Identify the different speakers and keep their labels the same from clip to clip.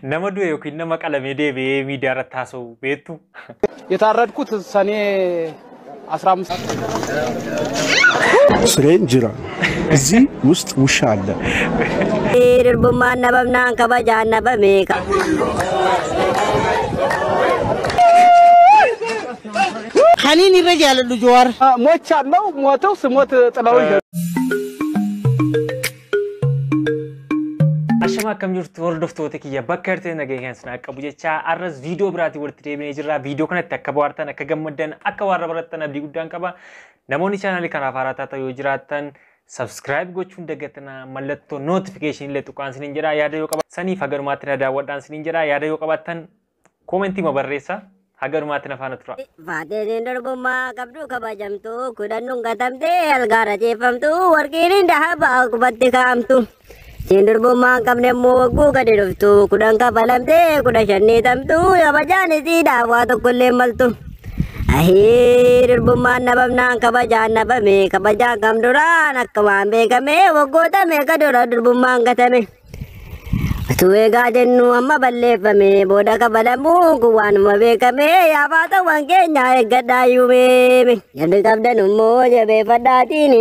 Speaker 1: نمدو يوكين نما قلم يدي بي ميديا رتاسو بيتو
Speaker 2: يتاردكوت سنه 15
Speaker 3: سرينجرا زي وسط وش على
Speaker 4: ربما نبمنا كبجان نبميك
Speaker 5: خليني رجال الجوار
Speaker 2: موت شالو موتو سموت طلاوي
Speaker 1: أشما كم جرت وردفتوتك يا بكرت نجيهن سناك أبو جتشا أرز فيديو براتي ورتري بنيجرا فيديو كنا تكبرتنا كجمدن أكوار برتنا بدي قدام كبا نموني channel كنا فارتا تيو جراتن subscribe gochuun dagatana mallatto notification illee tuqaan sinin jira yaada yoo qabaatan sanii fagarumaatti na daawwadhaan sinin jira yaada yoo qabaatan comment ma barreessa hagarumaatti na faana tura
Speaker 4: Faatee darbummaa qabdu kabajamtu kudhannuun gatamte algaara jeefamtu warqiin dhaabaa qubatti kaa'amtu darbummaa qabne immoo wagguu gadi dhuftu kudhan kafalamte kudha shanniitamtu kabajaan isiidhaa waa tokkollee maltu darbummaa nabamnaan kabajaan nabame kabajaan kamduraan akka waan beekame waggoota meeqa dura darbummaan gatame tuwee gaadennu amma balleeffame booda kabalamuu kun waanuma beekame yaafaa ta'uun keenya eeggadhaa yuumeeme yadda qabdan immoo jabeeffadhaatiin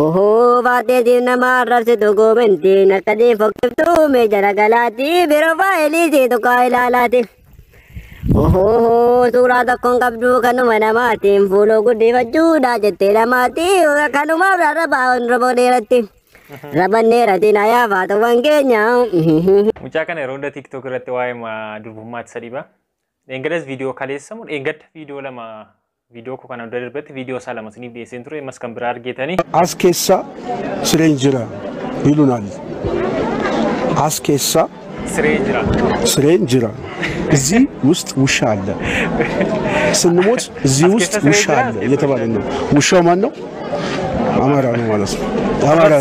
Speaker 4: ohoo baateetiin nama arrabsitu goomentiin akka deeffokiftu mee jaragalaatti biroo faayiliisii tokko ilaalaati. Oh, suuraa tokkoon qabdu kanuma namaatiin fuuloo guddifachuudha jettee lamaatti kanuma rabanneeratti rabanneeratiin ayaafaa ta'uun keenya.
Speaker 1: Mucaa kana yeroo hunda TikTok irratti waa'ee durbummaatti sadiiba. Engadas viidiyoo kaleessamu engad viidiyoo lama viidiyoo ko kana darbatti viidiyoo isaa lama siniif dhiyeesseen ture mas kan biraa argeetanii.
Speaker 3: As keessa sireen jira ይሉናል as keessa ስሬን ጅራ እዚህ ውስጥ ውሻ አለ ስንሞት እዚህ ውስጥ ውሻ አለ እየተባለ ነው ውሻው ማን ነው አማራ ነው ማለት ነው አማራ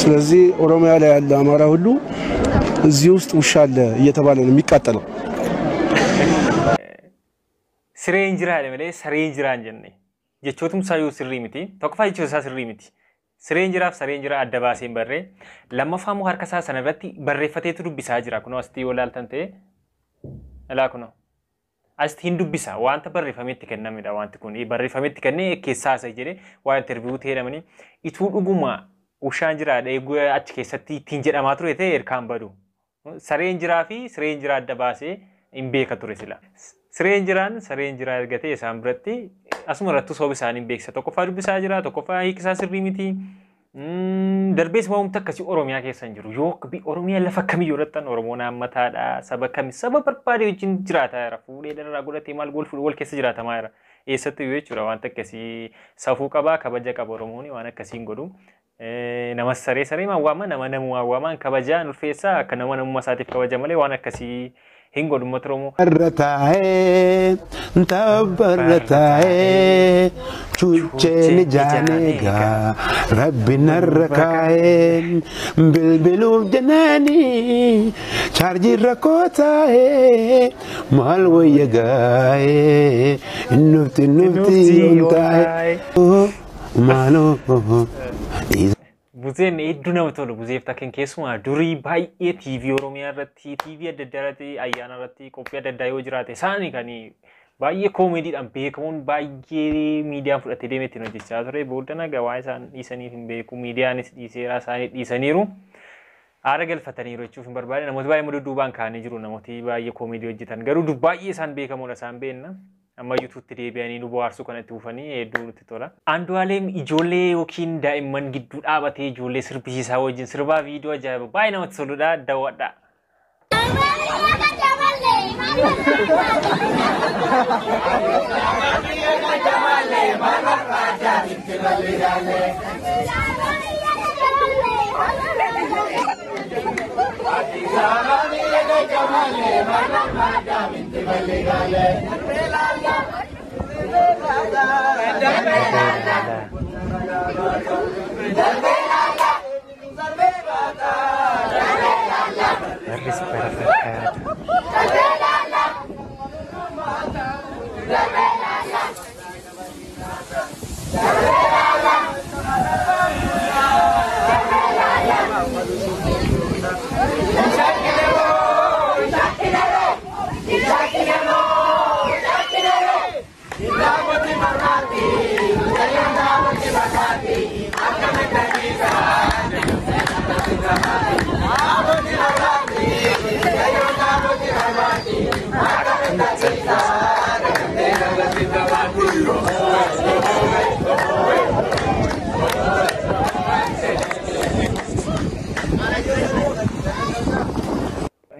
Speaker 3: ስለዚህ ኦሮሚያ ላይ ያለ አማራ ሁሉ እዚህ ውስጥ ውሻ አለ እየተባለ ነው የሚቃጠለው
Speaker 1: ስሬን ጅራ ለምለ ስሬን ጅራ እንጀነ የቾቱም ሳዩ ስሪ ሚቲ ተቆፋ ይቾሳ ስሪ ሚቲ Sireenjiraaf sireenjira adda baaseen barree lammaffaamoo harka isaa sanarratti barreeffateetu dubbisaa jira kunoo astii yoo ilaaltan ta'e ilaa kunoo astii hin dubbisa wanta barreeffametti kennamedha wanti kun barreeffametti kennee keessaa isa jedhee waa interviyuu ta'edhamanii ituu dhuguma ushaan jiraadha eeguu achi keessatti ittiin jedhamaa ture ta'e erkaan badu sireenjiraa fi sireenjira adda baasee hin beeka ture sila sireenjiraa ergatee isaan biratti asuma irratti soobi isaanii beeksisa tokkoffaa dubbisaa jira tokkoffaa hiikisaa sirrii miti darbees waa'umta akkasii oromiyaa keessa hin jiru yoo bi oromiyaa lafa kamiyyuu irrattan oromoon hammataadha saba kami saba barbaade wajjin jiraata jira fuudhee darraa godhatee maal wal keessa jiraatamaa jira eessatti yoo jechuudha wanta akkasii safuu qabaa kabaja qaba oromoon waan akkasiin godhu nama saree maawwaama nama waawwaamaan kabajaa nulfeessaa akka nama namummaa isaatiif kabaja malee waan akkasii hingo dumatromo
Speaker 6: ratae tabaratae chucheni janega rabbi narrakae bilbilu janani charji rakotae malwayagae nufti untae malo
Speaker 1: Buzen hedduu nama tolu buzeef takken keessumaa durii baay'ee TV Oromiyaa irratti TV adda addaa irratti ayyaana irratti qophii adda addaa yoo jiraate isaanii kan baay'ee koomediidhaan beekamuun baay'ee miidiyaan fudhatee deemee ittiin hojjechaa ture booddana gawaa isaan dhiisaniif hin beeku miidiyaanis dhiiseera isaanii dhiisaniiru aara galfataniiru jechuuf hin barbaade namoota baay'ee mududduubaan kaanii jiru namooti baay'ee koomedii hojjetan garuu baay'ee isaan beekamuudha isaan beenna. Amma YouTubetti deebi'anii nu bohaarsuu kanatti ufanii hedduu nutti tola. Andu'aalem ijoollee yookiin daa'imman gidduu dhaabatee ijoollee sirbisiisaa wajjin sirbaa viidiyoo ajaa'iba baay'ee namatti toludha daawwadhaa.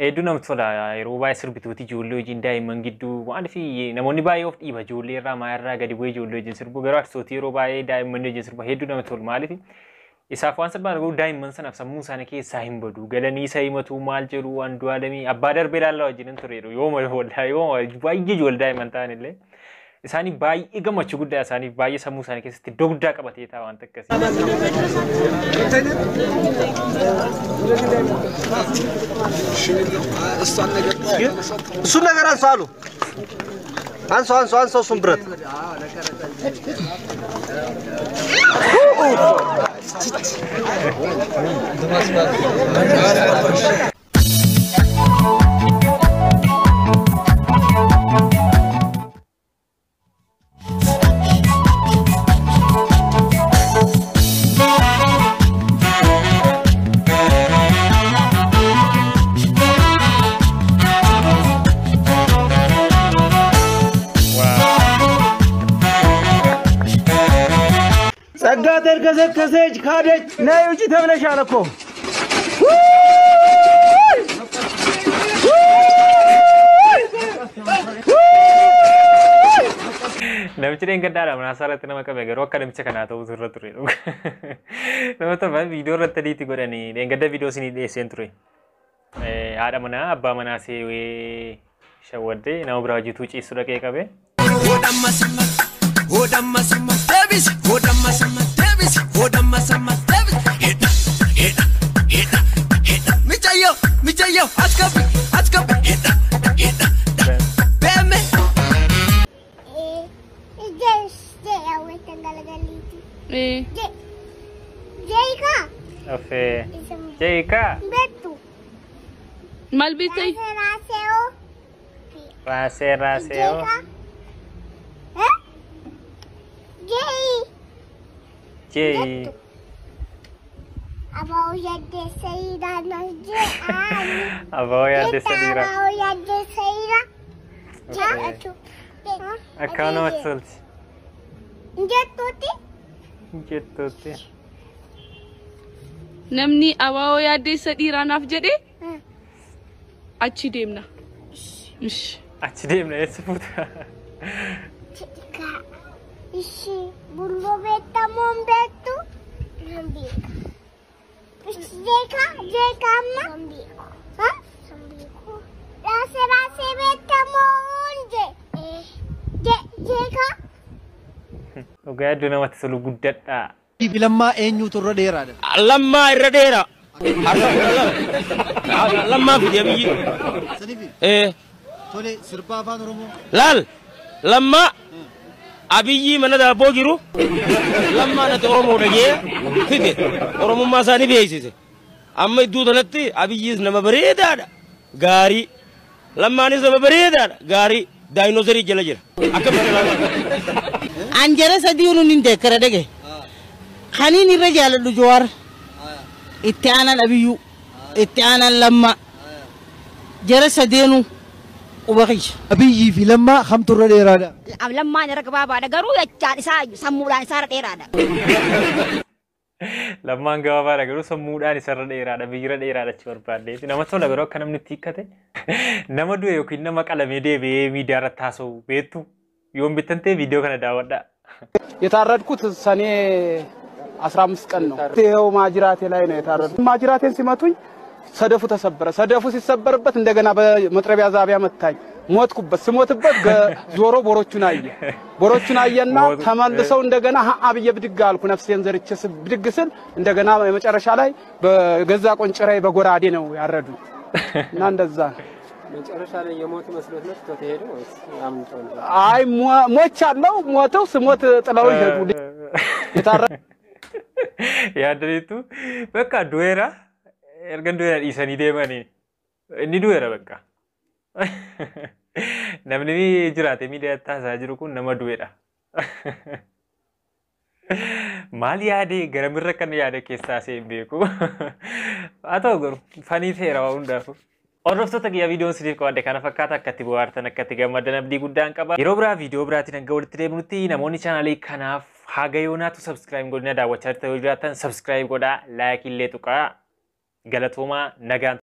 Speaker 1: hedduu namatti tola yeroo baay'ee sirbituuti ijoollee wajjin daa'imman gidduu waan fi namoonni baay'ee of dhiiba ijoollee irraa maa irraa gadi bu'ee ijoollee wajjin sirbu garuu artistoota yeroo baay'ee daa'imman wajjin sirba hedduu namatti tolu maaliif isaaf waan sirbaan garuu daa'imman sanaaf sammuu isaanii keessaa hin badu galanii isa himatu maal jedhu Andu'aalamii abbaa darbee ilaallaa wajjin tureeru yooma baay'ee ijoollee daa'imman ta'an illee isaanii baay'ee gammachuu guddaa isaaniif baay'ee sammuu isaanii keessatti iddoo guddaa qabatee ta'a waan akkasii.
Speaker 7: እሱን ነገር አንሱ አሉ አንሱ እሱን ብረት ጸጋተር ከሰከሰች ካደች ነይ ውጪ ተብለሻል እኮ
Speaker 1: namichi deengaddaadha manaasaarratti nama qabe garuu akka namicha kanaa ta'uu irra ture nama torban viidiyoo irratti adiitti godhanii deengadda viidiyoo isinii dhiyeesseen ture haadha manaa abbaa manaa seewee shawwaddee nama biraa hojjetuu ciisu dhaqee qabe Davis, Michayo, Askapi, Beme. Jeka.
Speaker 8: Betu.
Speaker 1: Malbitay. Raseo. Jay.
Speaker 8: Abau ya de Seira no je.
Speaker 1: Abau ya de Seira.
Speaker 8: Ya tu.
Speaker 1: Akano atsulti. Jettuti.
Speaker 9: Namni abau ya de Seira naaf jedhe. Achi deemna.
Speaker 1: Achi deemna eessuuta.
Speaker 8: Ishi bullo betta mon bettu. Nambika. Jeka amma. Nambiko. Ha? Nambiko. Rase betta monje. Jeka.
Speaker 1: Ogaa hedduu namatti tolu guddadha.
Speaker 7: Lammaa eenyutu irra dheeraadha?
Speaker 10: Lammaa irra dheera. Lammaa fide biyyi.
Speaker 7: Tole sirba afaan Oromoo.
Speaker 10: Laal lammaa abiyyi mana daaboo jiru lammaa natti Oromoo dhagee fide Oromummaa isaanii beeksise. Amma iddoo kanatti abiyyiis nama bareedaadha gaarii lammaanis nama bareedaadha gaarii daayinoosarii jala jira.
Speaker 5: Anjara sadii nuun hin deekkara dhage. Kaniin irra jaaladhu Jawaar. Itti aanan Abiyyuu. Itti aanan Lammaa. Jara sadeenu ubaqiyya.
Speaker 7: Abiyyii fi Lammaa kamtu irra dheeraadha?
Speaker 4: Lammaan irra gabaabaadha garuu jechaan isaa sammuudhaan isaa irra dheeraadha.
Speaker 1: Lammaan gabaabaadha garuu sammuudhaan isa irra dheeraadha biyyira dheeraadha achi barbaaddeeti. Nama tola garuu akka namni itti hiikkate nama du'e yookiin nama qalamee deebi'ee miidiyaa irratti haasa'u beektu yoon bittantee viidiyoo kana daawwadha.
Speaker 2: የታረድኩት ሰኔ 15 ቀን ነው። ይሄው ማጅራቴ ላይ ነው የታረድኩት። ማጅራቴን ሲመቱኝ ሰደፉ ተሰበረ። ሰደፉ ሲሰበርበት እንደገና በመጥረቢያ ዛቢያ መታኝ። ሞትኩበት። ስሞትበት ዞሮ ቦሮቹን አየና ተመልሰው እንደገና አብየ ብድግ አልኩ። ነፍሴን ዘርቼ ብድግ ስል እንደገና የመጨረሻ ላይ በገዛ ቆንጭራይ በጎራዴ ነው ያረዱ እና እንደዛ መጨረሻ ላይ የሞት መስሎት ነው ተሄደ ወይስ አምንተው? አይ ሞቻለሁ። ሞተው ስሞት ጥለው ይሄዱ የታረ
Speaker 1: ያድሪቱ በቃ ዱዌራ ergan du'eera dhiisanii deemanii inni du'eera bakka namni jiraate miidiyaa taasaa jiru kun nama du'eedha maal yaade garamirra kan yaade keessaa seen beeku haa ta'u garuu fanii ta'eera waa hundaafu. Hordoftoota kiyya viidiyoon siniif qabaadde kana fakkaata akkatti bohaartan akkatti gammadan abdii guddaan qaba. Yeroo biraa viidiyoo biraatiin hanga walitti deebinutti namoonni chaanaalii kanaaf haga yoonaatu subscribe godhina daawwachaa ta'uu jiraatan subscribe godhaa laayik illee tuqaa galatooma nagaan.